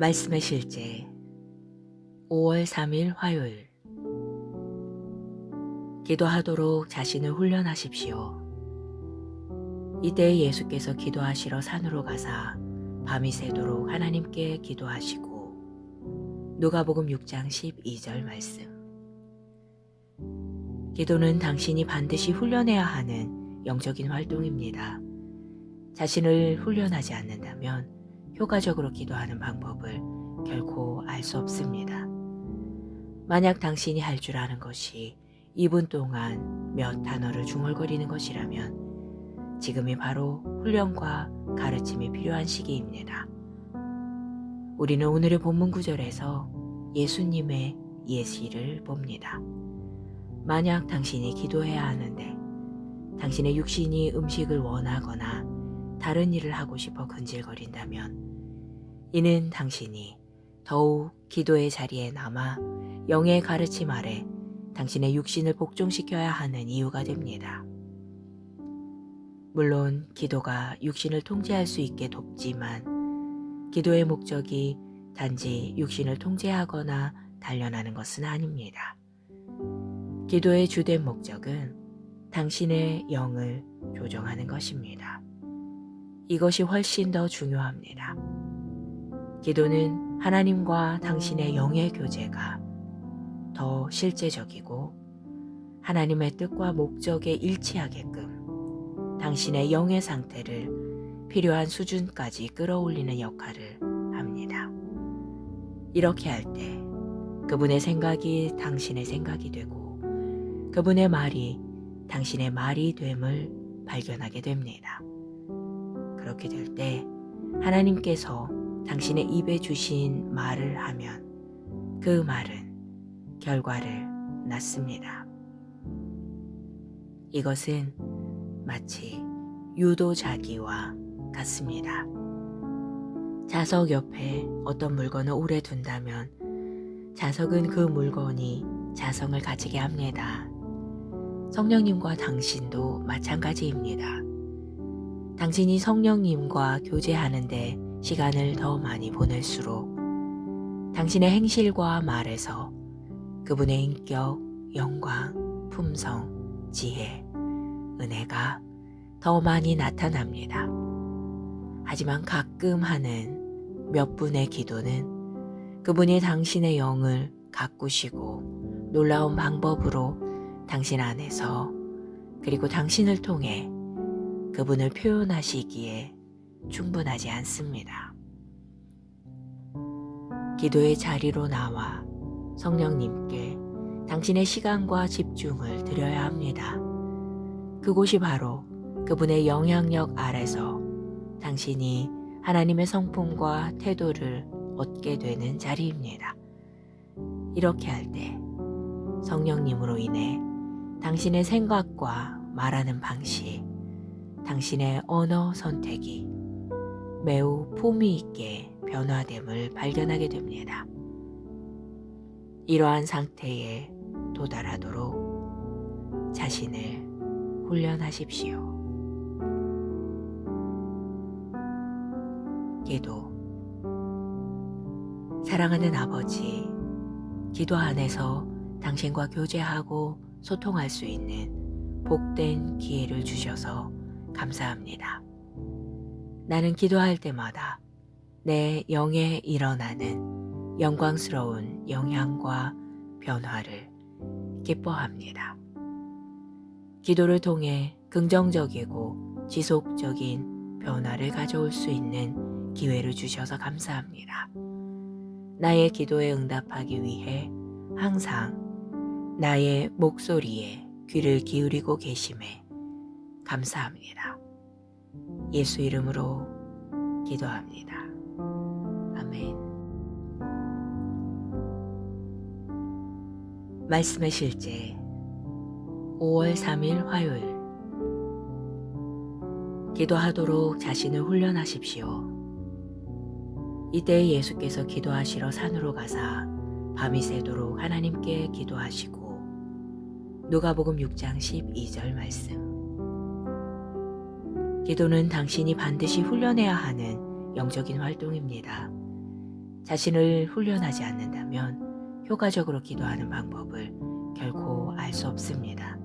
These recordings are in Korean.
말씀의 실제 5월 3일 화요일. 기도하도록 자신을 훈련하십시오. 이때 예수께서 기도하시러 산으로 가사 밤이 새도록 하나님께 기도하시고. 누가복음 6장 12절 말씀. 기도는 당신이 반드시 훈련해야 하는 영적인 활동입니다. 자신을 훈련하지 않는다면 효과적으로 기도하는 방법을 결코 알 수 없습니다. 만약 당신이 할 줄 아는 것이 2분 동안 몇 단어를 중얼거리는 것이라면 지금이 바로 훈련과 가르침이 필요한 시기입니다. 우리는 오늘의 본문 구절에서 예수님의 예시를 봅니다. 만약 당신이 기도해야 하는데 당신의 육신이 음식을 원하거나 다른 일을 하고 싶어 근질거린다면 이는 당신이 더욱 기도의 자리에 남아 영의 가르침 아래 당신의 육신을 복종시켜야 하는 이유가 됩니다. 물론 기도가 육신을 통제할 수 있게 돕지만 기도의 목적이 단지 육신을 통제하거나 단련하는 것은 아닙니다. 기도의 주된 목적은 당신의 영을 조정하는 것입니다. 이것이 훨씬 더 중요합니다. 기도는 하나님과 당신의 영의 교제가 더 실제적이고 하나님의 뜻과 목적에 일치하게끔 당신의 영의 상태를 필요한 수준까지 끌어올리는 역할을 합니다. 이렇게 할 때 그분의 생각이 당신의 생각이 되고 그분의 말이 당신의 말이 됨을 발견하게 됩니다. 그렇게 될 때 하나님께서 당신의 입에 주신 말을 하면 그 말은 결과를 낳습니다. 이것은 마치 유도자기와 같습니다. 자석 옆에 어떤 물건을 오래 둔다면 자석은 그 물건이 자성을 가지게 합니다. 성령님과 당신도 마찬가지입니다. 당신이 성령님과 교제하는데 시간을 더 많이 보낼수록 당신의 행실과 말에서 그분의 인격, 영광, 품성, 지혜, 은혜가 더 많이 나타납니다. 하지만 가끔 하는 몇 분의 기도는 그분이 당신의 영을 가꾸시고 놀라운 방법으로 당신 안에서 그리고 당신을 통해 그분을 표현하시기에 충분하지 않습니다. 기도의 자리로 나와 성령님께 당신의 시간과 집중을 드려야 합니다. 그곳이 바로 그분의 영향력 아래서 당신이 하나님의 성품과 태도를 얻게 되는 자리입니다. 이렇게 할 때 성령님으로 인해 당신의 생각과 말하는 방식, 당신의 언어 선택이 매우 품위 있게 변화됨을 발견하게 됩니다. 이러한 상태에 도달하도록 자신을 훈련하십시오. 기도. 사랑하는 아버지, 기도 안에서 당신과 교제하고 소통할 수 있는 복된 기회를 주셔서 감사합니다. 나는 기도할 때마다 내 영에 일어나는 영광스러운 영향과 변화를 기뻐합니다. 기도를 통해 긍정적이고 지속적인 변화를 가져올 수 있는 기회를 주셔서 감사합니다. 나의 기도에 응답하기 위해 항상 나의 목소리에 귀를 기울이고 계심에 감사합니다. 예수 이름으로 기도합니다. 아멘. 말씀의 실제 5월 3일 화요일. 기도하도록 자신을 훈련하십시오. 이때 예수께서 기도하시러 산으로 가사 밤이 새도록 하나님께 기도하시고. 누가복음 6장 12절 말씀. 기도는 당신이 반드시 훈련해야 하는 영적인 활동입니다. 자신을 훈련하지 않는다면 효과적으로 기도하는 방법을 결코 알 수 없습니다.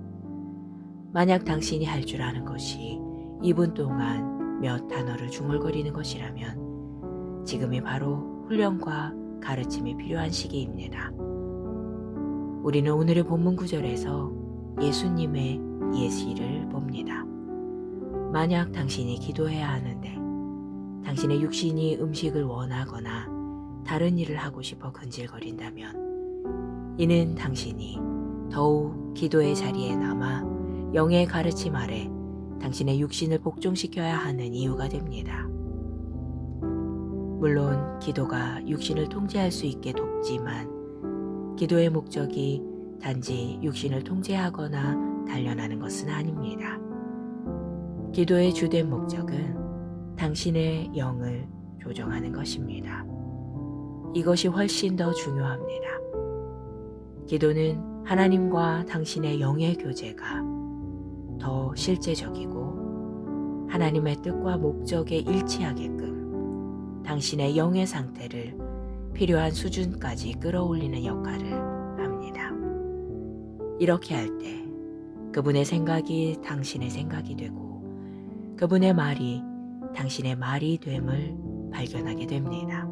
만약 당신이 할 줄 아는 것이 2분 동안 몇 단어를 중얼거리는 것이라면 지금이 바로 훈련과 가르침이 필요한 시기입니다. 우리는 오늘의 본문 구절에서 예수님의 예시를 봅니다. 만약 당신이 기도해야 하는데 당신의 육신이 음식을 원하거나 다른 일을 하고 싶어 근질거린다면 이는 당신이 더욱 기도의 자리에 남아 영의 가르침 아래 당신의 육신을 복종시켜야 하는 이유가 됩니다. 물론 기도가 육신을 통제할 수 있게 돕지만 기도의 목적이 단지 육신을 통제하거나 단련하는 것은 아닙니다. 기도의 주된 목적은 당신의 영을 조정하는 것입니다. 이것이 훨씬 더 중요합니다. 기도는 하나님과 당신의 영의 교제가 더 실제적이고 하나님의 뜻과 목적에 일치하게끔 당신의 영의 상태를 필요한 수준까지 끌어올리는 역할을 합니다. 이렇게 할 때 그분의 생각이 당신의 생각이 되고 그분의 말이 당신의 말이 됨을 발견하게 됩니다.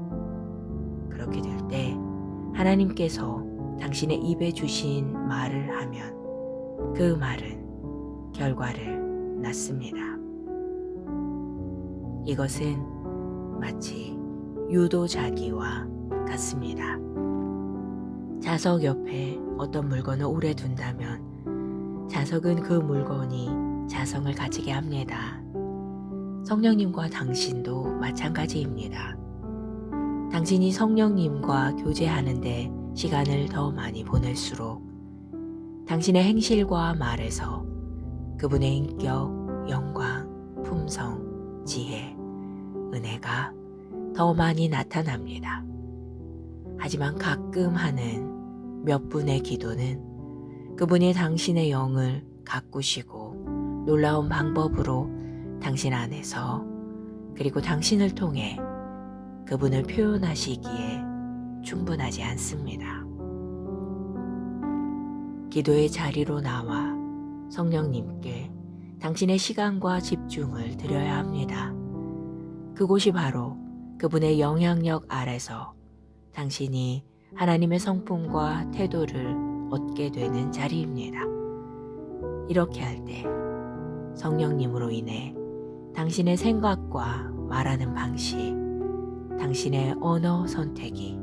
그렇게 될 때 하나님께서 당신의 입에 주신 말을 하면 그 말은 결과를 낳습니다. 이것은 마치 유도자기와 같습니다. 자석 옆에 어떤 물건을 오래 둔다면 자석은 그 물건이 자성을 가지게 합니다. 성령님과 당신도 마찬가지입니다. 당신이 성령님과 교제하는데 시간을 더 많이 보낼수록 당신의 행실과 말에서 그분의 인격, 영광, 품성, 지혜, 은혜가 더 많이 나타납니다. 하지만 가끔 하는 몇 분의 기도는 그분이 당신의 영을 가꾸시고 놀라운 방법으로 당신 안에서 그리고 당신을 통해 그분을 표현하시기에 충분하지 않습니다. 기도의 자리로 나와 성령님께 당신의 시간과 집중을 드려야 합니다. 그곳이 바로 그분의 영향력 아래서 당신이 하나님의 성품과 태도를 얻게 되는 자리입니다. 이렇게 할 때 성령님으로 인해 당신의 생각과 말하는 방식, 당신의 언어 선택이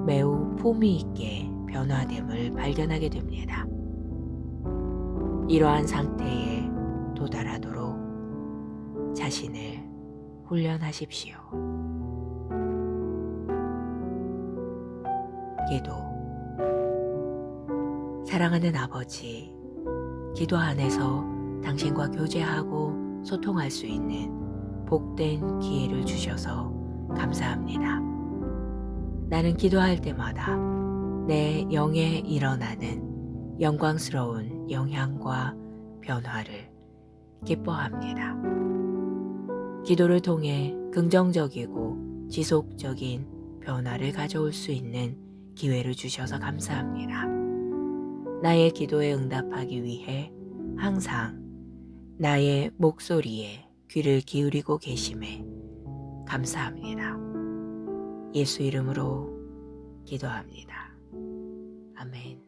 매우 품위 있게 변화됨을 발견하게 됩니다. 이러한 상태에 도달하도록 자신을 훈련하십시오. 기도. 사랑하는 아버지, 기도 안에서 당신과 교제하고 소통할 수 있는 복된 기회를 주셔서 감사합니다. 나는 기도할 때마다 내 영에 일어나는 영광스러운 영향과 변화를 기뻐합니다. 기도를 통해 긍정적이고 지속적인 변화를 가져올 수 있는 기회를 주셔서 감사합니다. 나의 기도에 응답하기 위해 항상 나의 목소리에 귀를 기울이고 계심에 감사합니다. 예수 이름으로 기도합니다. 아멘.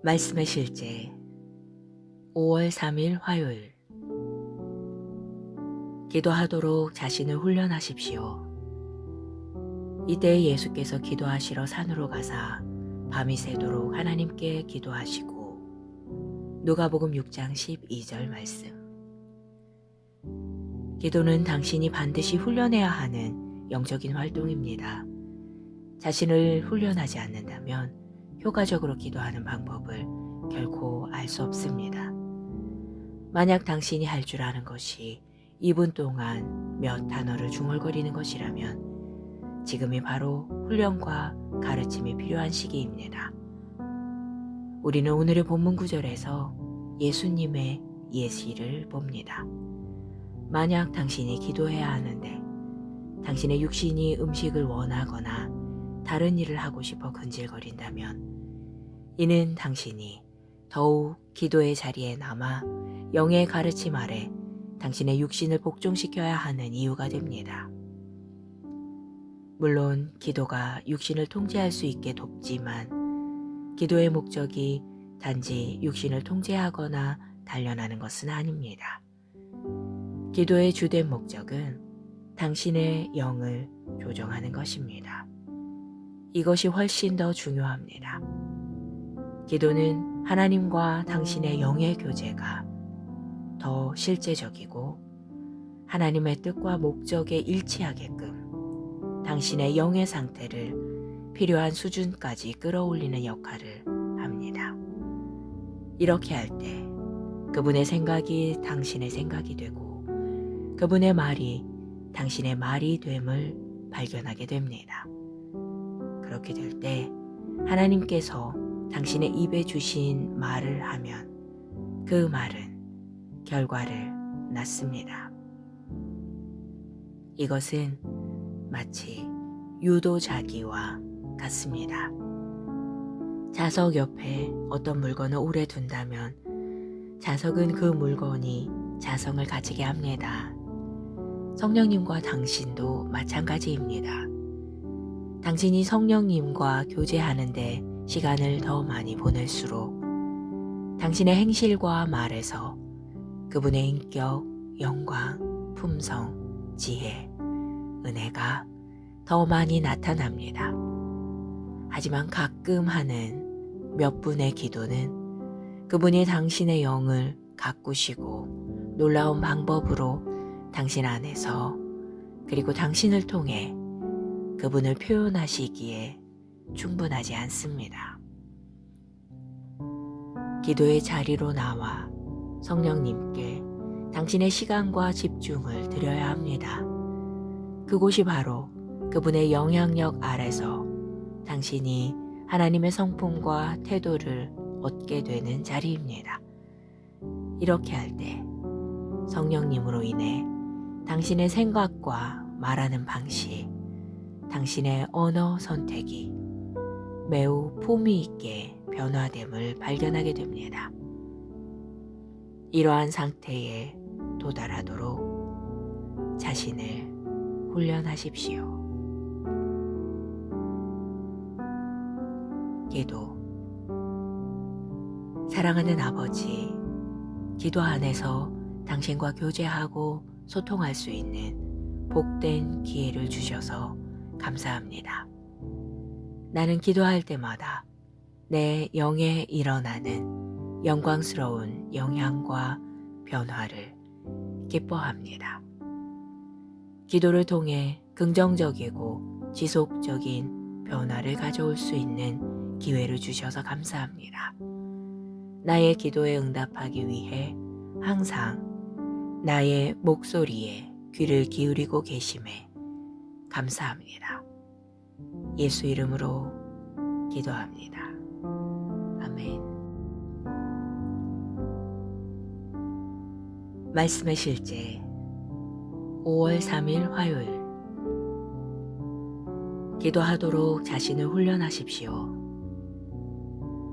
말씀의 실제 5월 3일 화요일. 기도하도록 자신을 훈련하십시오. 이때 예수께서 기도하시러 산으로 가사 밤이 새도록 하나님께 기도하시고 누가복음 6장 12절 말씀. 기도는 당신이 반드시 훈련해야 하는 영적인 활동입니다. 자신을 훈련하지 않는다면 효과적으로 기도하는 방법을 결코 알 수 없습니다. 만약 당신이 할 줄 아는 것이 2분 동안 몇 단어를 중얼거리는 것이라면 지금이 바로 훈련과 가르침이 필요한 시기입니다. 우리는 오늘의 본문 구절에서 예수님의 예시를 봅니다. 만약 당신이 기도해야 하는데 당신의 육신이 음식을 원하거나 다른 일을 하고 싶어 근질거린다면 이는 당신이 더욱 기도의 자리에 남아 영의 가르침 아래 당신의 육신을 복종시켜야 하는 이유가 됩니다. 물론 기도가 육신을 통제할 수 있게 돕지만 기도의 목적이 단지 육신을 통제하거나 단련하는 것은 아닙니다. 기도의 주된 목적은 당신의 영을 조정하는 것입니다. 이것이 훨씬 더 중요합니다. 기도는 하나님과 당신의 영의 교제가 더 실제적이고 하나님의 뜻과 목적에 일치하게끔 당신의 영의 상태를 필요한 수준까지 끌어올리는 역할을 합니다. 이렇게 할 때 그분의 생각이 당신의 생각이 되고 그분의 말이 당신의 말이 됨을 발견하게 됩니다. 그렇게 될 때 하나님께서 당신의 입에 주신 말을 하면 그 말은 결과를 낳습니다. 이것은 마치 유도자기와 같습니다. 자석 옆에 어떤 물건을 오래 둔다면 자석은 그 물건이 자성을 가지게 합니다. 성령님과 당신도 마찬가지입니다. 당신이 성령님과 교제하는데 시간을 더 많이 보낼수록 당신의 행실과 말에서 그분의 인격, 영광, 품성, 지혜, 은혜가 더 많이 나타납니다. 하지만 가끔 하는 몇 분의 기도는 그분이 당신의 영을 가꾸시고 놀라운 방법으로 당신 안에서 그리고 당신을 통해 그분을 표현하시기에 충분하지 않습니다. 기도의 자리로 나와 성령님께 당신의 시간과 집중을 드려야 합니다. 그곳이 바로 그분의 영향력 아래서 당신이 하나님의 성품과 태도를 얻게 되는 자리입니다. 이렇게 할 때 성령님으로 인해 당신의 생각과 말하는 방식, 당신의 언어 선택이 매우 품위 있게 변화됨을 발견하게 됩니다. 이러한 상태에 도달하도록 자신을 훈련하십시오. 기도. 사랑하는 아버지, 기도 안에서 당신과 교제하고 소통할 수 있는 복된 기회를 주셔서 감사합니다. 나는 기도할 때마다 내 영에 일어나는 영광스러운 영향과 변화를 기뻐합니다. 기도를 통해 긍정적이고 지속적인 변화를 가져올 수 있는 기회를 주셔서 감사합니다. 나의 기도에 응답하기 위해 항상 나의 목소리에 귀를 기울이고 계심에 감사합니다. 예수 이름으로 기도합니다. 아멘. 말씀의 실제 5월 3일 화요일. 기도하도록 자신을 훈련하십시오.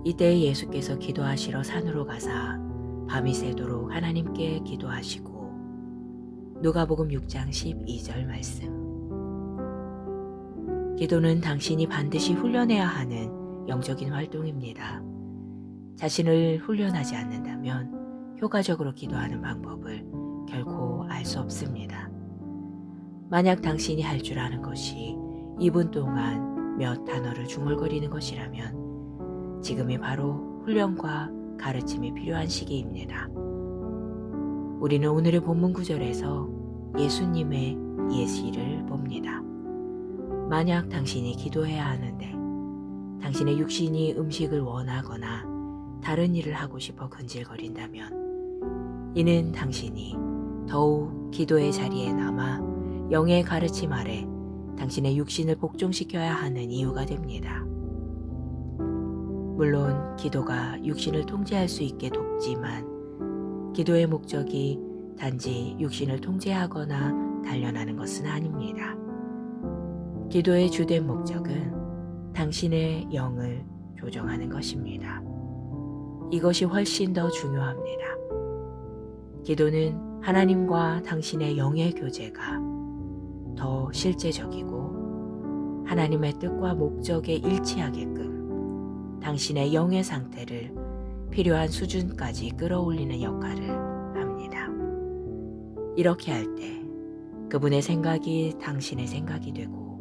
이때 예수께서 기도하시러 산으로 가사 밤이 새도록 하나님께 기도하시고 누가복음 6장 12절 말씀. 기도는 당신이 반드시 훈련해야 하는 영적인 활동입니다. 자신을 훈련하지 않는다면 효과적으로 기도하는 방법을 결코 알 수 없습니다. 만약 당신이 할 줄 아는 것이 2분 동안 몇 단어를 중얼거리는 것이라면 지금이 바로 훈련과 가르침이 필요한 시기입니다. 우리는 오늘의 본문 구절에서 예수님의 예시를 봅니다. 만약 당신이 기도해야 하는데 당신의 육신이 음식을 원하거나 다른 일을 하고 싶어 근질거린다면 이는 당신이 더욱 기도의 자리에 남아 영의 가르침 아래 당신의 육신을 복종시켜야 하는 이유가 됩니다. 물론 기도가 육신을 통제할 수 있게 돕지만 기도의 목적이 단지 육신을 통제하거나 단련하는 것은 아닙니다. 기도의 주된 목적은 당신의 영을 조정하는 것입니다. 이것이 훨씬 더 중요합니다. 기도는 하나님과 당신의 영의 교제가 더 실제적이고 하나님의 뜻과 목적에 일치하게끔 당신의 영의 상태를 필요한 수준까지 끌어올리는 역할을 합니다. 이렇게 할 때 그분의 생각이 당신의 생각이 되고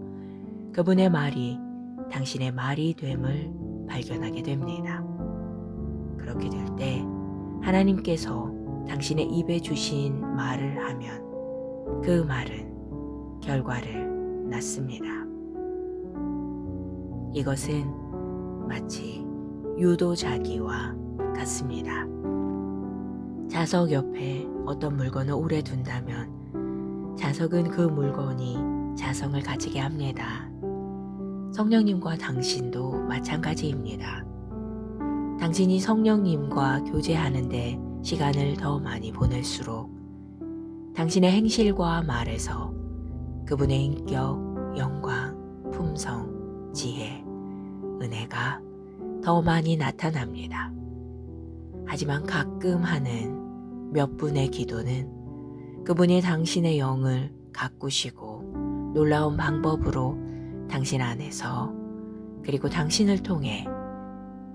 그분의 말이 당신의 말이 됨을 발견하게 됩니다. 그렇게 될 때 하나님께서 당신의 입에 주신 말을 하면 그 말은 결과를 낳습니다. 이것은 마치 유도자기와 같습니다. 자석 옆에 어떤 물건을 오래 둔다면 자석은 그 물건이 자성을 가지게 합니다. 성령님과 당신도 마찬가지입니다. 당신이 성령님과 교제하는데 시간을 더 많이 보낼수록 당신의 행실과 말에서 그분의 인격, 영광, 품성, 지혜, 은혜가 더 많이 나타납니다. 하지만 가끔 하는 몇 분의 기도는 그분이 당신의 영을 가꾸시고 놀라운 방법으로 당신 안에서 그리고 당신을 통해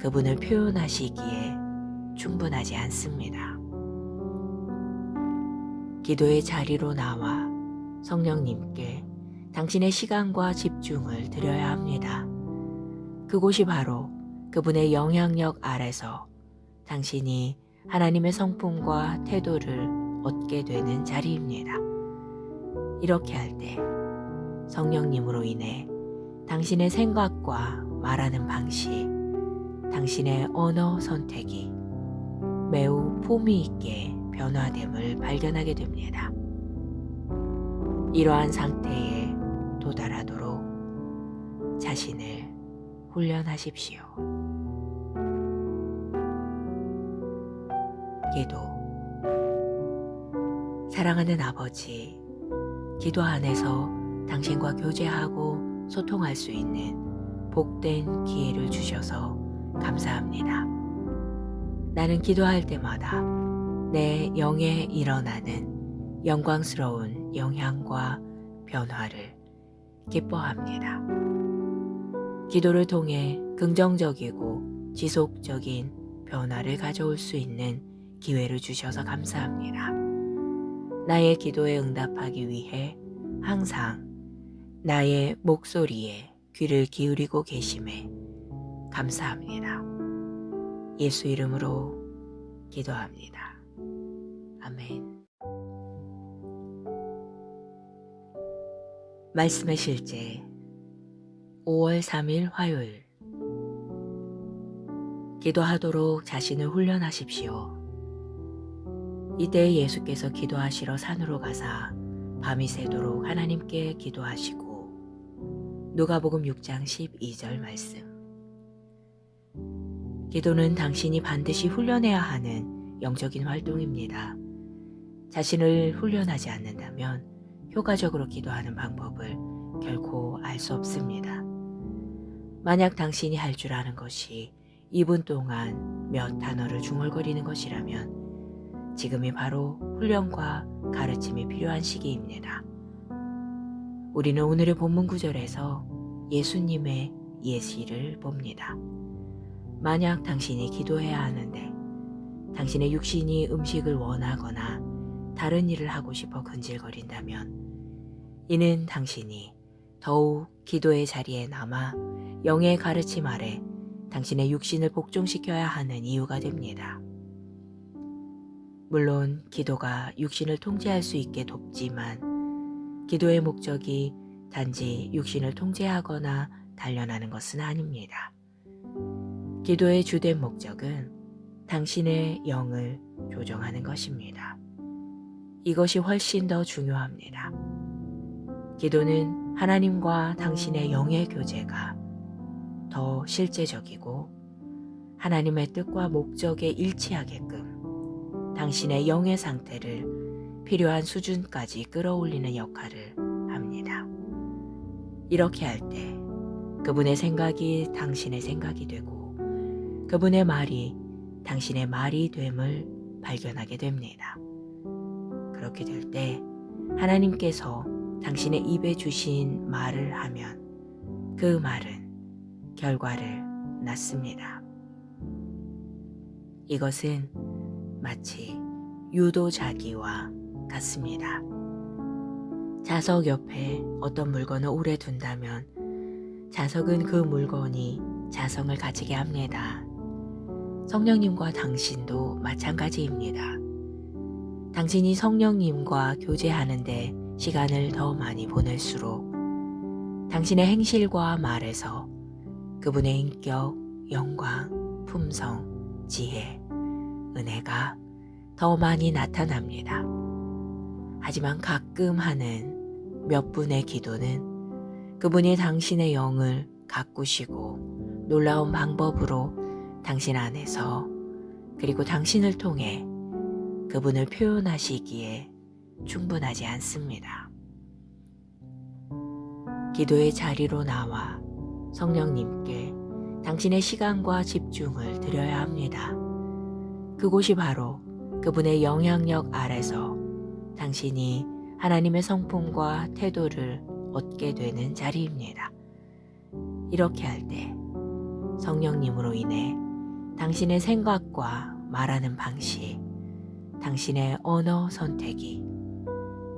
그분을 표현하시기에 충분하지 않습니다. 기도의 자리로 나와 성령님께 당신의 시간과 집중을 드려야 합니다. 그곳이 바로 그분의 영향력 아래서 당신이 하나님의 성품과 태도를 얻게 되는 자리입니다. 이렇게 할 때 성령님으로 인해 당신의 생각과 말하는 방식, 당신의 언어 선택이 매우 품위 있게 변화됨을 발견하게 됩니다. 이러한 상태에 도달하도록 자신을 훈련하십시오. 기도. 사랑하는 아버지, 기도 안에서 당신과 교제하고 소통할 수 있는 복된 기회를 주셔서 감사합니다. 나는 기도할 때마다 내 영에 일어나는 영광스러운 영향과 변화를 기뻐합니다. 기도를 통해 긍정적이고 지속적인 변화를 가져올 수 있는 기회를 주셔서 감사합니다. 나의 기도에 응답하기 위해 항상 나의 목소리에 귀를 기울이고 계심에 감사합니다. 예수 이름으로 기도합니다. 아멘. 말씀의 실제 5월 3일 화요일. 기도하도록 자신을 훈련하십시오. 이때 예수께서 기도하시러 산으로 가사 밤이 새도록 하나님께 기도하시고 누가복음 6장 12절 말씀. 기도는 당신이 반드시 훈련해야 하는 영적인 활동입니다. 자신을 훈련하지 않는다면 효과적으로 기도하는 방법을 결코 알 수 없습니다. 만약 당신이 할 줄 아는 것이 2분 동안 몇 단어를 중얼거리는 것이라면 지금이 바로 훈련과 가르침이 필요한 시기입니다. 우리는 오늘의 본문 구절에서 예수님의 예시를 봅니다. 만약 당신이 기도해야 하는데 당신의 육신이 음식을 원하거나 다른 일을 하고 싶어 근질거린다면 이는 당신이 더욱 기도의 자리에 남아 영의 가르침 아래 당신의 육신을 복종시켜야 하는 이유가 됩니다. 물론 기도가 육신을 통제할 수 있게 돕지만 기도의 목적이 단지 육신을 통제하거나 단련하는 것은 아닙니다. 기도의 주된 목적은 당신의 영을 조정하는 것입니다. 이것이 훨씬 더 중요합니다. 기도는 하나님과 당신의 영의 교제가 더 실제적이고 하나님의 뜻과 목적에 일치하게끔 당신의 영의 상태를 필요한 수준까지 끌어올리는 역할을 합니다. 이렇게 할 때 그분의 생각이 당신의 생각이 되고 그분의 말이 당신의 말이 됨을 발견하게 됩니다. 그렇게 될 때 하나님께서 당신의 입에 주신 말을 하면 그 말은 결과를 낳습니다. 이것은 마치 유도자기와 같습니다. 자석 옆에 어떤 물건을 오래 둔다면 자석은 그 물건이 자성을 가지게 합니다. 성령님과 당신도 마찬가지입니다. 당신이 성령님과 교제하는데 시간을 더 많이 보낼수록 당신의 행실과 말에서 그분의 인격, 영광, 품성, 지혜, 은혜가 더 많이 나타납니다. 하지만 가끔 하는 몇 분의 기도는 그분이 당신의 영을 가꾸시고 놀라운 방법으로 당신 안에서 그리고 당신을 통해 그분을 표현하시기에 충분하지 않습니다. 기도의 자리로 나와 성령님께 당신의 시간과 집중을 드려야 합니다. 그곳이 바로 그분의 영향력 아래서 당신이 하나님의 성품과 태도를 얻게 되는 자리입니다. 이렇게 할 때 성령님으로 인해 당신의 생각과 말하는 방식, 당신의 언어 선택이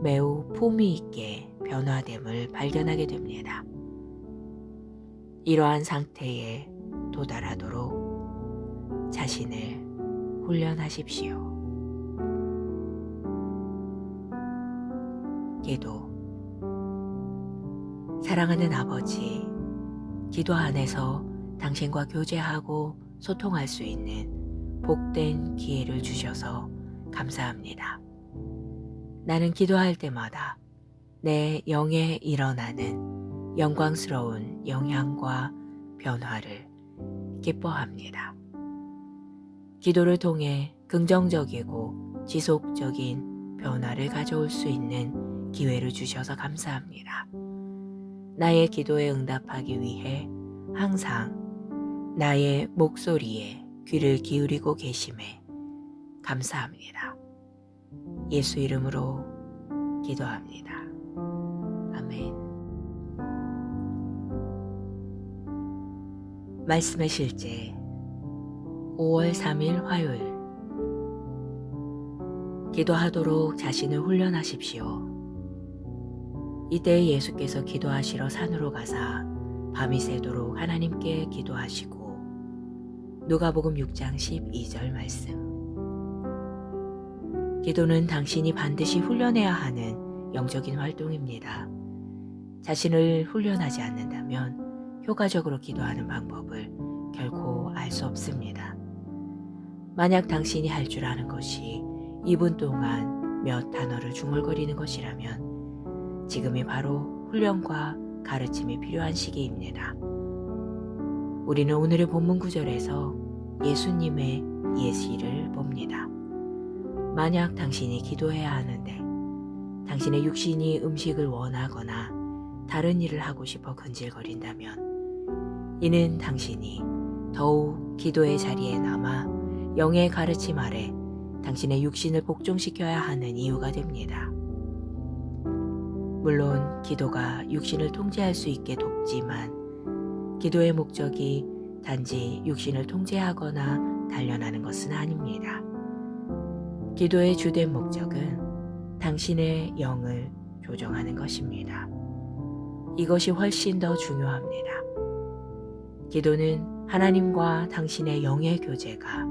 매우 품위 있게 변화됨을 발견하게 됩니다. 이러한 상태에 도달하도록 자신을 훈련하십시오. 기도. 사랑하는 아버지, 기도 안에서 당신과 교제하고 소통할 수 있는 복된 기회를 주셔서 감사합니다. 나는 기도할 때마다 내 영에 일어나는 영광스러운 영향과 변화를 기뻐합니다. 기도를 통해 긍정적이고 지속적인 변화를 가져올 수 있는 기회를 주셔서 감사합니다. 나의 기도에 응답하기 위해 항상 나의 목소리에 귀를 기울이고 계심에 감사합니다. 예수 이름으로 기도합니다. 아멘. 말씀의 실제 5월 3일 화요일. 기도하도록 자신을 훈련하십시오. 이때 예수께서 기도하시러 산으로 가사 밤이 새도록 하나님께 기도하시고 누가복음 6장 12절 말씀. 기도는 당신이 반드시 훈련해야 하는 영적인 활동입니다. 자신을 훈련하지 않는다면 효과적으로 기도하는 방법을 결코 알 수 없습니다. 만약 당신이 할 줄 아는 것이 2분 동안 몇 단어를 중얼거리는 것이라면 지금이 바로 훈련과 가르침이 필요한 시기입니다. 우리는 오늘의 본문 구절에서 예수님의 예시를 봅니다. 만약 당신이 기도해야 하는데 당신의 육신이 음식을 원하거나 다른 일을 하고 싶어 근질거린다면 이는 당신이 더욱 기도의 자리에 남아 영의 가르침 아래 당신의 육신을 복종시켜야 하는 이유가 됩니다. 물론 기도가 육신을 통제할 수 있게 돕지만 기도의 목적이 단지 육신을 통제하거나 단련하는 것은 아닙니다. 기도의 주된 목적은 당신의 영을 조정하는 것입니다. 이것이 훨씬 더 중요합니다. 기도는 하나님과 당신의 영의 교제가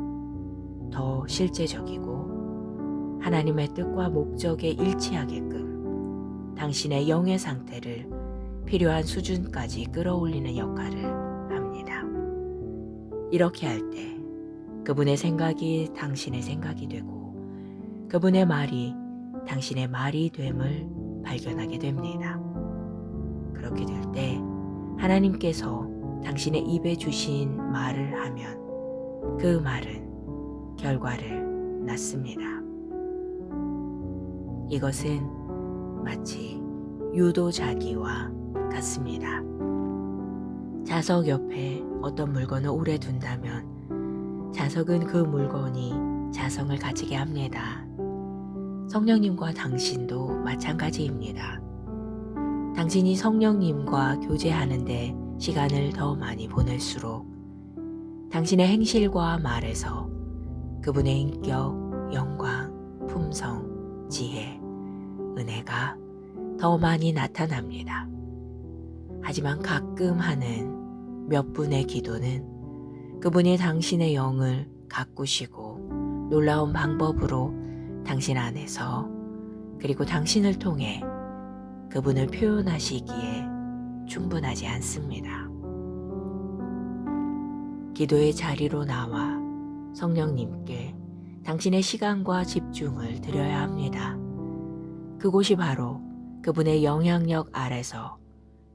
더 실제적이고 하나님의 뜻과 목적에 일치하게끔 당신의 영의 상태를 필요한 수준까지 끌어올리는 역할을 합니다. 이렇게 할 때 그분의 생각이 당신의 생각이 되고 그분의 말이 당신의 말이 됨을 발견하게 됩니다. 그렇게 될 때 하나님께서 당신의 입에 주신 말을 하면 그 말은 결과를 낳습니다. 이것은 마치 유도자기와 같습니다. 자석 옆에 어떤 물건을 오래 둔다면 자석은 그 물건이 자성을 가지게 합니다. 성령님과 당신도 마찬가지입니다. 당신이 성령님과 교제하는데 시간을 더 많이 보낼수록 당신의 행실과 말에서 그분의 인격, 영광, 품성, 지혜, 은혜가 더 많이 나타납니다. 하지만 가끔 하는 몇 분의 기도는 그분이 당신의 영을 가꾸시고 놀라운 방법으로 당신 안에서 그리고 당신을 통해 그분을 표현하시기에 충분하지 않습니다. 기도의 자리로 나와 성령님께 당신의 시간과 집중을 드려야 합니다. 그곳이 바로 그분의 영향력 아래서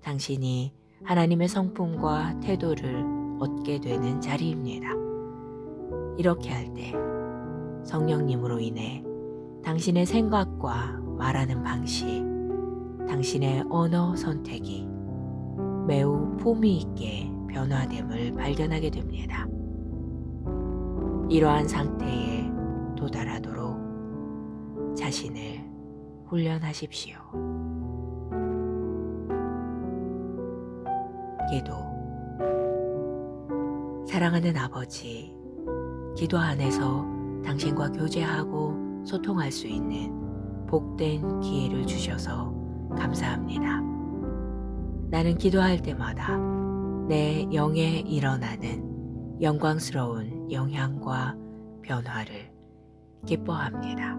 당신이 하나님의 성품과 태도를 얻게 되는 자리입니다. 이렇게 할 때 성령님으로 인해 당신의 생각과 말하는 방식, 당신의 언어 선택이 매우 품위 있게 변화됨을 발견하게 됩니다. 이러한 상태에 도달하도록 자신을 훈련하십시오. 기도. 사랑하는 아버지, 기도 안에서 당신과 교제하고 소통할 수 있는 복된 기회를 주셔서 감사합니다. 나는 기도할 때마다 내 영에 일어나는 영광스러운 영향과 변화를 기뻐합니다.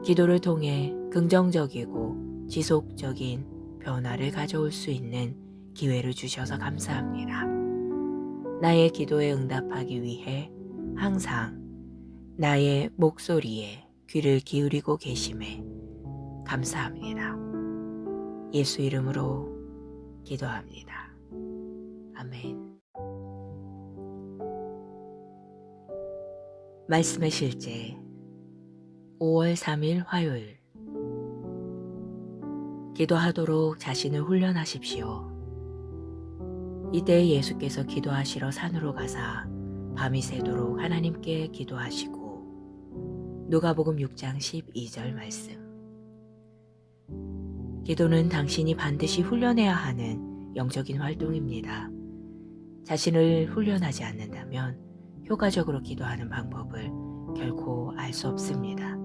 기도를 통해 긍정적이고 지속적인 변화를 가져올 수 있는 기회를 주셔서 감사합니다. 나의 기도에 응답하기 위해 항상 나의 목소리에 귀를 기울이고 계심에 감사합니다. 예수 이름으로 기도합니다. 아멘. 말씀의 실제 5월 3일 화요일. 기도하도록 자신을 훈련하십시오. 이때 예수께서 기도하시러 산으로 가사 밤이 새도록 하나님께 기도하시고 누가복음 6장 12절 말씀. 기도는 당신이 반드시 훈련해야 하는 영적인 활동입니다. 자신을 훈련하지 않는다면 효과적으로 기도하는 방법을 결코 알 수 없습니다.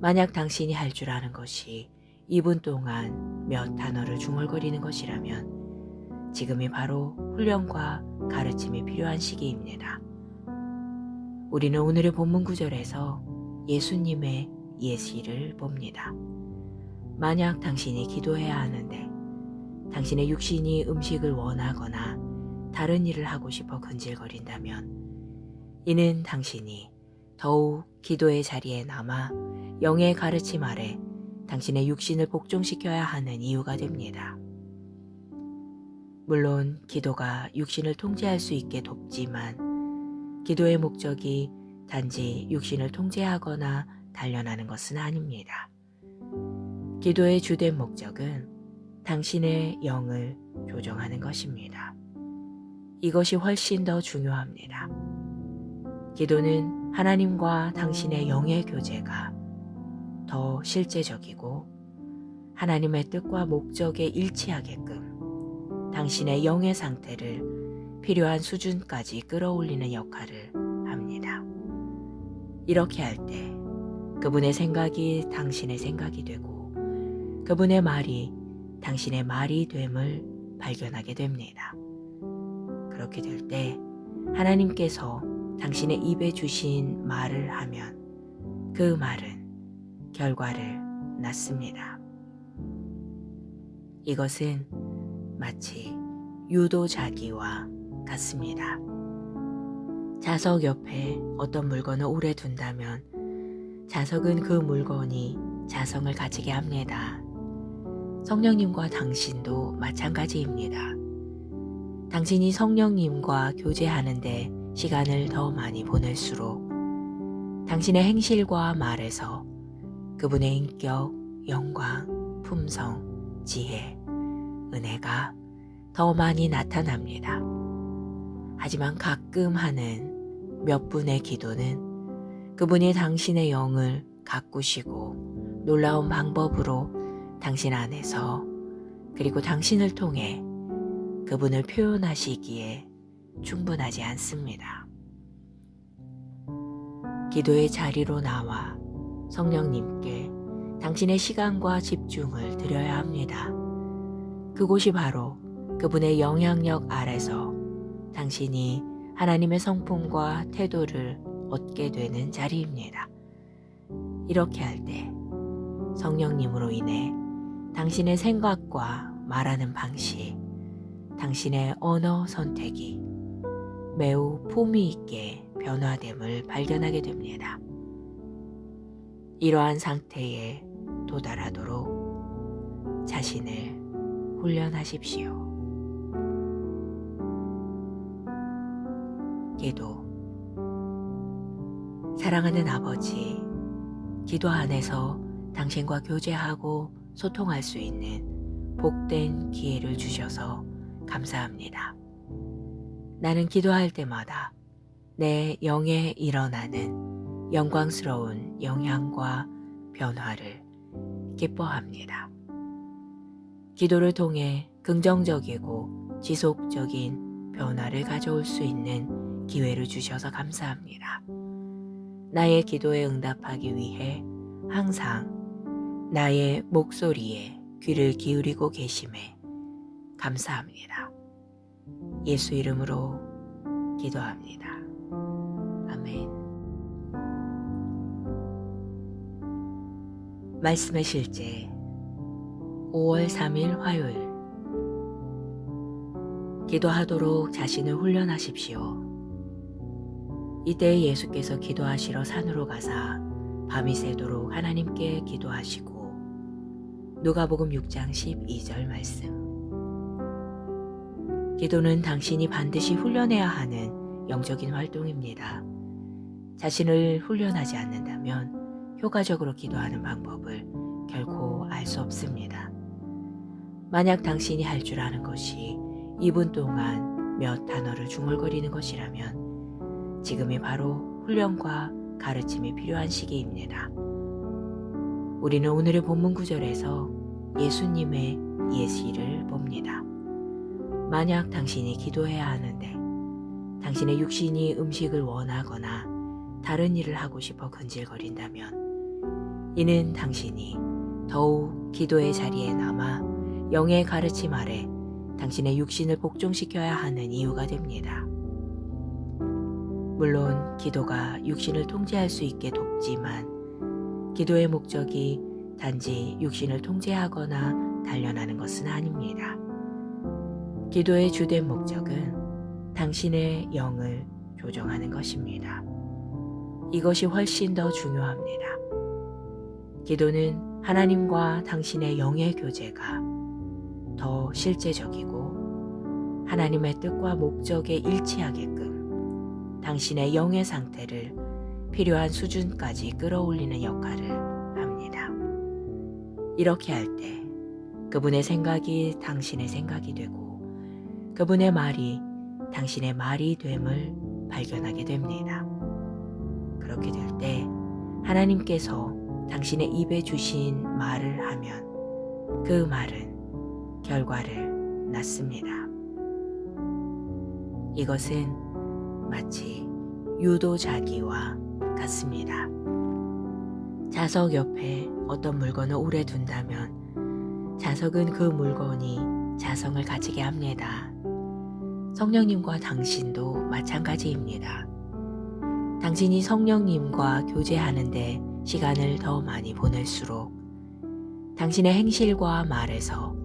만약 당신이 할 줄 아는 것이 2분 동안 몇 단어를 중얼거리는 것이라면 지금이 바로 훈련과 가르침이 필요한 시기입니다. 우리는 오늘의 본문 구절에서 예수님의 예시를 봅니다. 만약 당신이 기도해야 하는데 당신의 육신이 음식을 원하거나 다른 일을 하고 싶어 근질거린다면 이는 당신이 더욱 기도의 자리에 남아 영의 가르침 아래 당신의 육신을 복종시켜야 하는 이유가 됩니다. 물론 기도가 육신을 통제할 수 있게 돕지만 기도의 목적이 단지 육신을 통제하거나 단련하는 것은 아닙니다. 기도의 주된 목적은 당신의 영을 조정하는 것입니다. 이것이 훨씬 더 중요합니다. 기도는 하나님과 당신의 영의 교제가 더 실제적이고 하나님의 뜻과 목적에 일치하게끔 당신의 영의 상태를 필요한 수준까지 끌어올리는 역할을 합니다. 이렇게 할 때 그분의 생각이 당신의 생각이 되고 그분의 말이 당신의 말이 됨을 발견하게 됩니다. 그렇게 될 때 하나님께서 당신의 입에 주신 말을 하면 그 말은 결과를 낳습니다. 이것은 마치 유도자기와 같습니다. 자석 옆에 어떤 물건을 오래 둔다면 자석은 그 물건이 자성을 가지게 합니다. 성령님과 당신도 마찬가지입니다. 당신이 성령님과 교제하는데 시간을 더 많이 보낼수록 당신의 행실과 말에서 그분의 인격, 영광, 품성, 지혜, 은혜가 더 많이 나타납니다. 하지만 가끔 하는 몇 분의 기도는 그분이 당신의 영을 가꾸시고 놀라운 방법으로 당신 안에서 그리고 당신을 통해 그분을 표현하시기에 충분하지 않습니다. 기도의 자리로 나와 성령님께 당신의 시간과 집중을 드려야 합니다. 그곳이 바로 그분의 영향력 아래서 당신이 하나님의 성품과 태도를 얻게 되는 자리입니다. 이렇게 할 때 성령님으로 인해 당신의 생각과 말하는 방식, 당신의 언어 선택이 매우 품위 있게 변화됨을 발견하게 됩니다. 이러한 상태에 도달하도록 자신을 훈련하십시오. 기도. 사랑하는 아버지, 기도 안에서 당신과 교제하고 소통할 수 있는 복된 기회를 주셔서 감사합니다. 나는 기도할 때마다 내 영에 일어나는 영광스러운 영향과 변화를 기뻐합니다. 기도를 통해 긍정적이고 지속적인 변화를 가져올 수 있는 기회를 주셔서 감사합니다. 나의 기도에 응답하기 위해 항상 나의 목소리에 귀를 기울이고 계심에 감사합니다. 예수 이름으로 기도합니다. 아멘. 말씀의 실제 5월 3일 화요일. 기도하도록 자신을 훈련하십시오. 이때 예수께서 기도하시러 산으로 가사 밤이 새도록 하나님께 기도하시고 누가복음 6장 12절 말씀. 기도는 당신이 반드시 훈련해야 하는 영적인 활동입니다. 자신을 훈련하지 않는다면 효과적으로 기도하는 방법을 결코 알 수 없습니다. 만약 당신이 할 줄 아는 것이 2분 동안 몇 단어를 중얼거리는 것이라면 지금이 바로 훈련과 가르침이 필요한 시기입니다. 우리는 오늘의 본문 구절에서 예수님의 예시를 봅니다. 만약 당신이 기도해야 하는데 당신의 육신이 음식을 원하거나 다른 일을 하고 싶어 근질거린다면 이는 당신이 더욱 기도의 자리에 남아 영의 가르침 아래 당신의 육신을 복종시켜야 하는 이유가 됩니다. 물론 기도가 육신을 통제할 수 있게 돕지만 기도의 목적이 단지 육신을 통제하거나 단련하는 것은 아닙니다. 기도의 주된 목적은 당신의 영을 조정하는 것입니다. 이것이 훨씬 더 중요합니다. 기도는 하나님과 당신의 영의 교제가 더 실제적이고 하나님의 뜻과 목적에 일치하게끔 당신의 영의 상태를 필요한 수준까지 끌어올리는 역할을 합니다. 이렇게 할 때 그분의 생각이 당신의 생각이 되고 그분의 말이 당신의 말이 됨을 발견하게 됩니다. 그렇게 될 때 하나님께서 당신의 입에 주신 말을 하면 그 말은 결과를 낳습니다. 이것은 마치 유도자기와 같습니다. 자석 옆에 어떤 물건을 오래 둔다면 자석은 그 물건이 자성을 가지게 합니다. 성령님과 당신도 마찬가지입니다. 당신이 성령님과 교제하는데 시간을 더 많이 보낼수록 당신의 행실과 말에서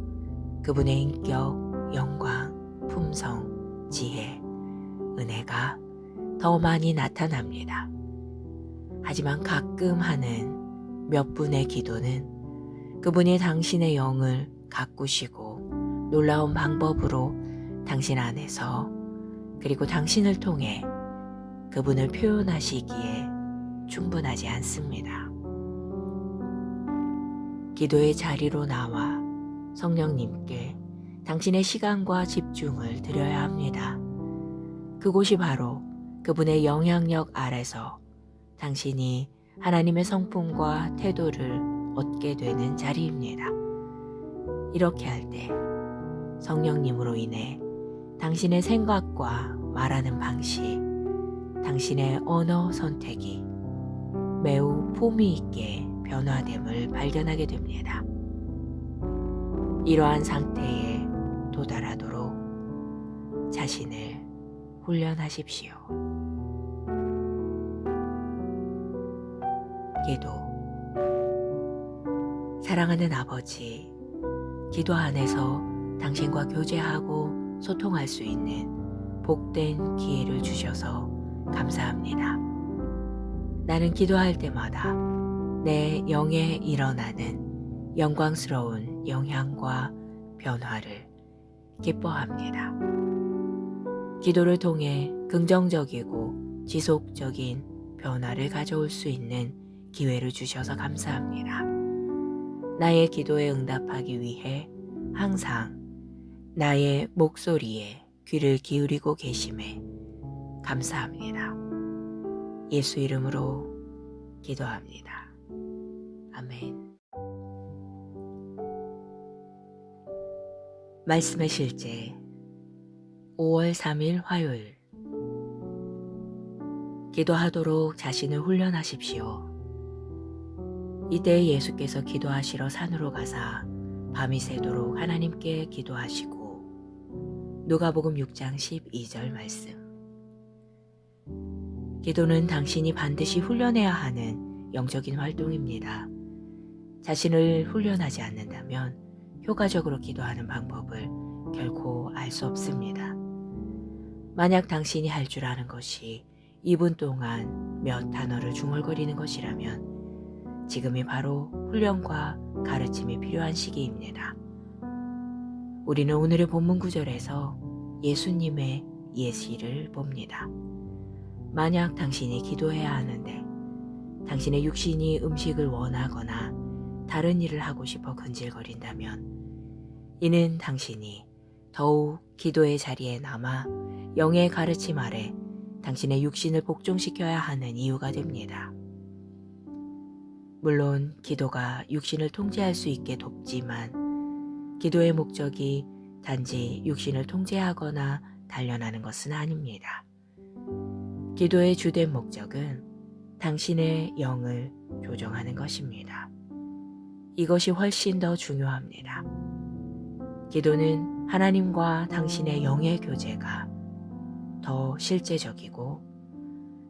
그분의 인격, 영광, 품성, 지혜, 은혜가 더 많이 나타납니다. 하지만 가끔 하는 몇 분의 기도는 그분이 당신의 영을 가꾸시고 놀라운 방법으로 당신 안에서 그리고 당신을 통해 그분을 표현하시기에 충분하지 않습니다. 기도의 자리로 나와 성령님께 당신의 시간과 집중을 드려야 합니다. 그곳이 바로 그분의 영향력 아래서 당신이 하나님의 성품과 태도를 얻게 되는 자리입니다. 이렇게 할 때 성령님으로 인해 당신의 생각과 말하는 방식, 당신의 언어 선택이 매우 품위 있게 변화됨을 발견하게 됩니다. 이러한 상태에 도달하도록 자신을 훈련하십시오. 기도. 사랑하는 아버지, 기도 안에서 당신과 교제하고 소통할 수 있는 복된 기회를 주셔서 감사합니다. 나는 기도할 때마다 내 영에 일어나는 영광스러운 영향과 변화를 기뻐합니다. 기도를 통해 긍정적이고 지속적인 변화를 가져올 수 있는 기회를 주셔서 감사합니다. 나의 기도에 응답하기 위해 항상 나의 목소리에 귀를 기울이고 계심에 감사합니다. 예수 이름으로 기도합니다. 아멘. 말씀의 실제 5월 3일 화요일. 기도하도록 자신을 훈련하십시오. 이때 예수께서 기도하시러 산으로 가사 밤이 새도록 하나님께 기도하시고 누가복음 6장 12절 말씀. 기도는 당신이 반드시 훈련해야 하는 영적인 활동입니다. 자신을 훈련하지 않는다면 효과적으로 기도하는 방법을 결코 알 수 없습니다. 만약 당신이 할 줄 아는 것이 2분 동안 몇 단어를 중얼거리는 것이라면 지금이 바로 훈련과 가르침이 필요한 시기입니다. 우리는 오늘의 본문 구절에서 예수님의 예시를 봅니다. 만약 당신이 기도해야 하는데 당신의 육신이 음식을 원하거나 다른 일을 하고 싶어 근질거린다면 이는 당신이 더욱 기도의 자리에 남아 영의 가르침 아래 당신의 육신을 복종시켜야 하는 이유가 됩니다. 물론 기도가 육신을 통제할 수 있게 돕지만 기도의 목적이 단지 육신을 통제하거나 단련하는 것은 아닙니다. 기도의 주된 목적은 당신의 영을 조정하는 것입니다. 이것이 훨씬 더 중요합니다. 기도는 하나님과 당신의 영의 교제가 더 실제적이고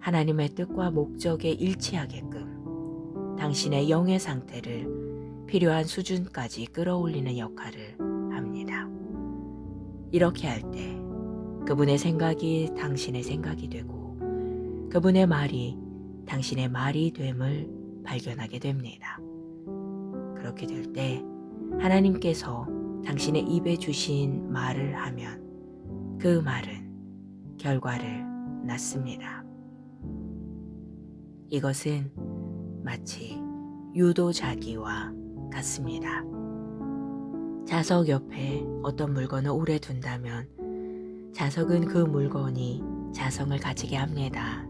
하나님의 뜻과 목적에 일치하게끔 당신의 영의 상태를 필요한 수준까지 끌어올리는 역할을 합니다. 이렇게 할 때 그분의 생각이 당신의 생각이 되고 그분의 말이 당신의 말이 됨을 발견하게 됩니다. 그렇게 될 때 하나님께서 당신의 입에 주신 말을 하면 그 말은 결과를 낳습니다. 이것은 마치 유도자기와 같습니다. 자석 옆에 어떤 물건을 오래 둔다면 자석은 그 물건이 자성을 가지게 합니다.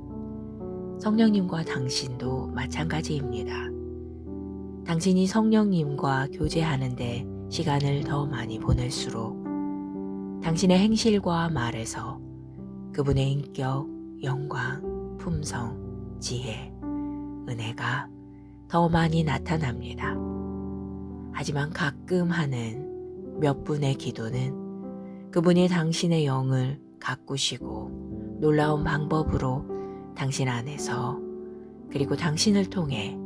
성령님과 당신도 마찬가지입니다. 당신이 성령님과 교제하는데 시간을 더 많이 보낼수록 당신의 행실과 말에서 그분의 인격, 영광, 품성, 지혜, 은혜가 더 많이 나타납니다. 하지만 가끔 하는 몇 분의 기도는 그분이 당신의 영을 가꾸시고 놀라운 방법으로 당신 안에서 그리고 당신을 통해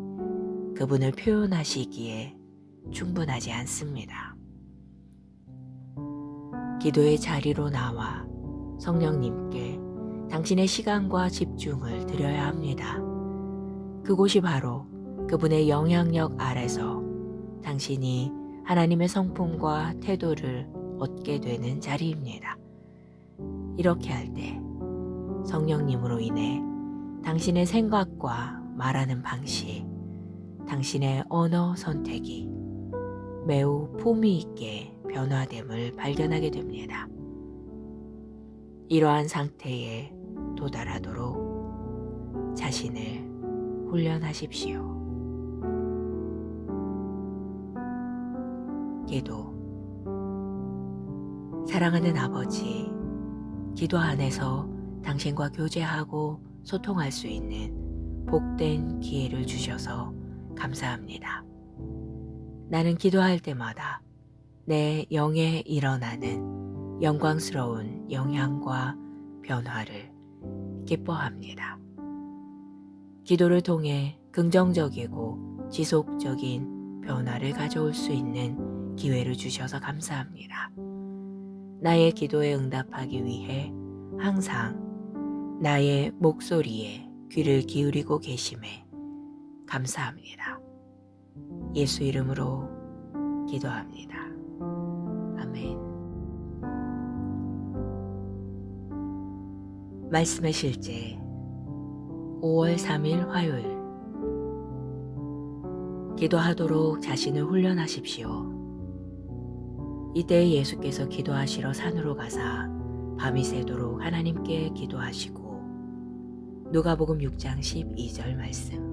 그분을 표현하시기에 충분하지 않습니다. 기도의 자리로 나와 성령님께 당신의 시간과 집중을 드려야 합니다. 그곳이 바로 그분의 영향력 아래서 당신이 하나님의 성품과 태도를 얻게 되는 자리입니다. 이렇게 할 때 성령님으로 인해 당신의 생각과 말하는 방식, 당신의 언어 선택이 매우 품위 있게 변화됨을 발견하게 됩니다. 이러한 상태에 도달하도록 자신을 훈련하십시오. 기도. 사랑하는 아버지, 기도 안에서 당신과 교제하고 소통할 수 있는 복된 기회를 주셔서 감사합니다. 나는 기도할 때마다 내 영에 일어나는 영광스러운 영향과 변화를 기뻐합니다. 기도를 통해 긍정적이고 지속적인 변화를 가져올 수 있는 기회를 주셔서 감사합니다. 나의 기도에 응답하기 위해 항상 나의 목소리에 귀를 기울이고 계심에 감사합니다. 예수 이름으로 기도합니다. 아멘. 말씀의 실제 5월 3일 화요일. 기도하도록 자신을 훈련하십시오. 이때 예수께서 기도하시러 산으로 가사 밤이 새도록 하나님께 기도하시고 누가복음 6장 12절 말씀.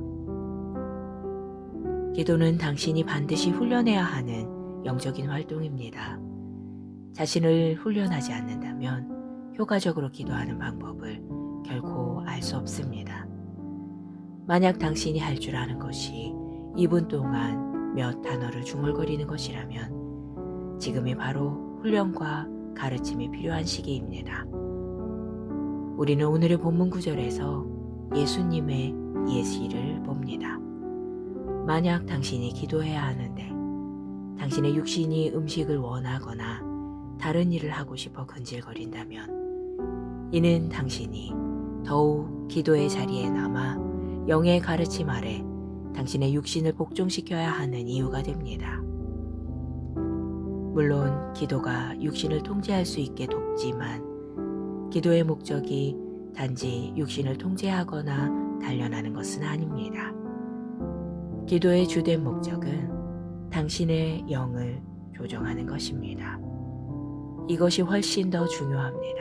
기도는 당신이 반드시 훈련해야 하는 영적인 활동입니다. 자신을 훈련하지 않는다면 효과적으로 기도하는 방법을 결코 알 수 없습니다. 만약 당신이 할 줄 아는 것이 2분 동안 몇 단어를 중얼거리는 것이라면 지금이 바로 훈련과 가르침이 필요한 시기입니다. 우리는 오늘의 본문 구절에서 예수님의 예시를 봅니다. 만약 당신이 기도해야 하는데 당신의 육신이 음식을 원하거나 다른 일을 하고 싶어 근질거린다면 이는 당신이 더욱 기도의 자리에 남아 영의 가르침 아래 당신의 육신을 복종시켜야 하는 이유가 됩니다. 물론 기도가 육신을 통제할 수 있게 돕지만 기도의 목적이 단지 육신을 통제하거나 단련하는 것은 아닙니다. 기도의 주된 목적은 당신의 영을 조정하는 것입니다. 이것이 훨씬 더 중요합니다.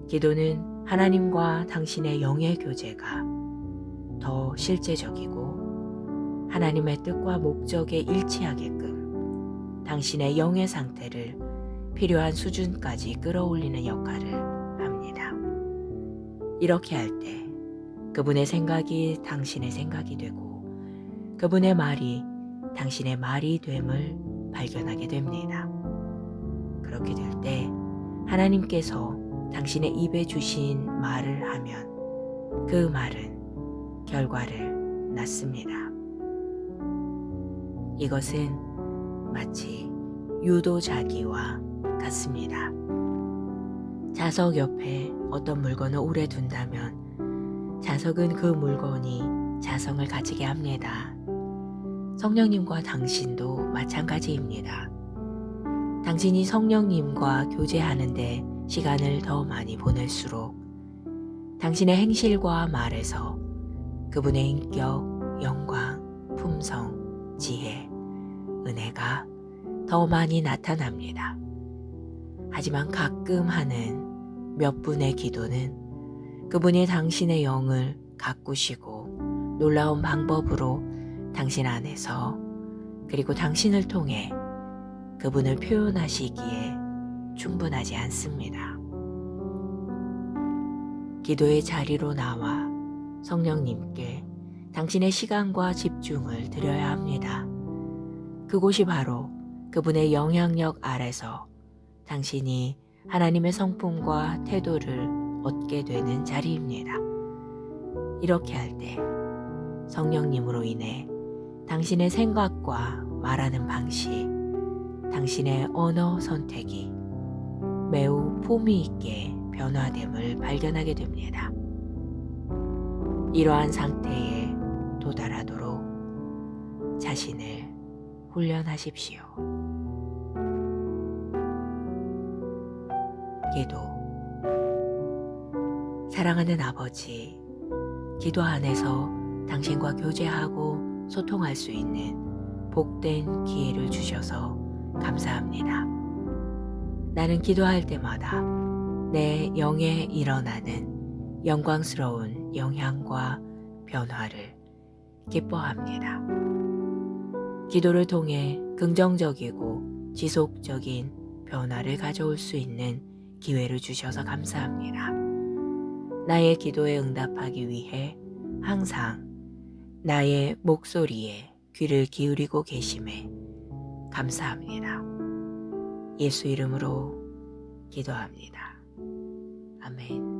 기도는 하나님과 당신의 영의 교제가 더 실제적이고 하나님의 뜻과 목적에 일치하게끔 당신의 영의 상태를 필요한 수준까지 끌어올리는 역할을 합니다. 이렇게 할 때 그분의 생각이 당신의 생각이 되고 그분의 말이 당신의 말이 됨을 발견하게 됩니다. 그렇게 될 때 하나님께서 당신의 입에 주신 말을 하면 그 말은 결과를 낳습니다. 이것은 마치 유도자기와 같습니다. 자석 옆에 어떤 물건을 오래 둔다면 자석은 그 물건이 자성을 가지게 합니다. 성령님과 당신도 마찬가지입니다. 당신이 성령님과 교제하는데 시간을 더 많이 보낼수록 당신의 행실과 말에서 그분의 인격, 영광, 품성, 지혜, 은혜가 더 많이 나타납니다. 하지만 가끔 하는 몇 분의 기도는 그분이 당신의 영을 가꾸시고 놀라운 방법으로 당신 안에서 그리고 당신을 통해 그분을 표현하시기에 충분하지 않습니다. 기도의 자리로 나와 성령님께 당신의 시간과 집중을 드려야 합니다. 그곳이 바로 그분의 영향력 아래서 당신이 하나님의 성품과 태도를 얻게 되는 자리입니다. 이렇게 할 때 성령님으로 인해 당신의 생각과 말하는 방식, 당신의 언어 선택이 매우 품위 있게 변화됨을 발견하게 됩니다. 이러한 상태에 도달하도록 자신을 훈련하십시오. 기도. 사랑하는 아버지, 기도 안에서 당신과 교제하고 소통할 수 있는 복된 기회를 주셔서 감사합니다. 나는 기도할 때마다 내 영에 일어나는 영광스러운 영향과 변화를 기뻐합니다. 기도를 통해 긍정적이고 지속적인 변화를 가져올 수 있는 기회를 주셔서 감사합니다. 나의 기도에 응답하기 위해 항상 나의 목소리에 귀를 기울이고 계심에 감사합니다. 예수 이름으로 기도합니다. 아멘.